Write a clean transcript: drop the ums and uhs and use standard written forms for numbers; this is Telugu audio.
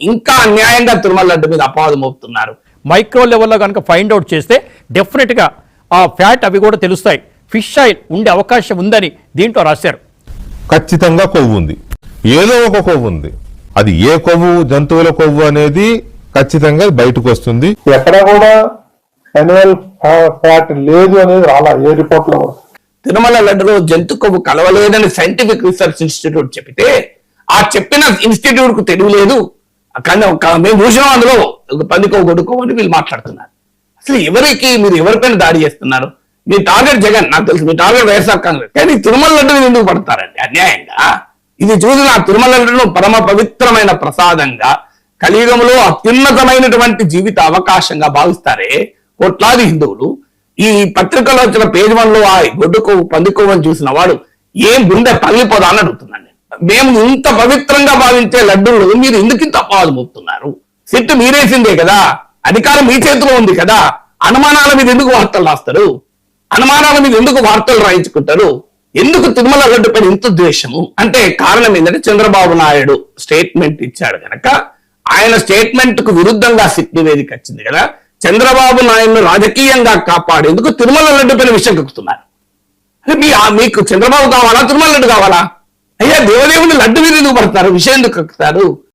ఇంకా అన్యాయంగా తిరుమల లడ్డు మీద అపవాదం మోపుతున్నారు. మైక్రో లెవెల్లో కనుక ఫైండ్ అవుట్ చేస్తే డెఫినెట్గా ఆ ఫ్యాట్ అవి కూడా తెలుస్తాయి. ఫిష్ ఆయిల్ ఉండే అవకాశం ఉందని దీంట్లో రాశారు. ఖచ్చితంగా కొవ్వు ఉంది, ఏదో ఒక కొవ్వు ఉంది. అది ఏ కొవ్వు, జంతువుల కొవ్వు అనేది ఖచ్చితంగా బయటకు వస్తుంది. ఎక్కడ కూడా యాన్యువల్ ఫ్యాట్ లేదు అనేది రాలా ఏ రిపోర్ట్ లో. తిరుమల లడ్డులో జంతు కొవ్వు కలవలేదని సైంటిఫిక్ రీసెర్చ్ ఇన్స్టిట్యూట్ చెప్తే ఆ చెప్పిన ఇన్స్టిట్యూట్ కు తెలియలేదు, కానీ మేము చూసినాం అందులో పంది కొవ్వు గొడ్డు కొవ్వు అని వీళ్ళు మాట్లాడుతున్నారు. అసలు ఎవరికి మీరు ఎవరిపైన దాడి చేస్తున్నారు? మీ టార్గెట్ జగన్, నాకు తెలుసు, మీ టార్గెట్ వైఎస్ఆర్ కాంగ్రెస్. కానీ తిరుమల లడ్డు మీద ఎందుకు పడతారండి అన్యాయంగా? ఇది చూసిన తిరుమల లడ్డును పరమ పవిత్రమైన ప్రసాదంగా, కలియుగంలో అత్యున్నతమైనటువంటి జీవిత అవకాశంగా భావిస్తారే కోట్లాది హిందువులు. ఈ పత్రికలో వచ్చిన పేజ్ 1లో ఆ గొడ్డు కొవ్వు పంది కొవ్వు అని చూసిన వాడు ఏం గుండె పగిలిపోదా అని అడుగుతున్నాను. మేము ఇంత పవిత్రంగా భావించే లడ్డూలు మీరు ఎందుకు ఇంత అపవాదం మోపుతున్నారు? సిట్టు మీరేసిందే కదా, అధికారం మీ చేతిలో ఉంది కదా, అనుమానాల మీద ఎందుకు వార్తలు రాస్తారు? అనుమానాల మీద ఎందుకు వార్తలు రాయించుకుంటారు? ఎందుకు తిరుమల లడ్డు పైన ఇంత ద్వేషము? అంటే కారణం ఏంటంటే చంద్రబాబు నాయుడు స్టేట్మెంట్ ఇచ్చాడు కనుక, ఆయన స్టేట్మెంట్ కు విరుద్ధంగా సిట్ నివేదిక వచ్చింది కదా, చంద్రబాబు నాయుడును రాజకీయంగా కాపాడేందుకు తిరుమల లడ్డు పైన విషయం కక్కుతున్నారు. మీకు చంద్రబాబు కావాలా, తిరుమల లడ్డు కావాలా? అయ్యా, దేవదేవుని లడ్డు మీద ఎందుకు పడతారు, విషయం ఎందుకు కక్కుతారు?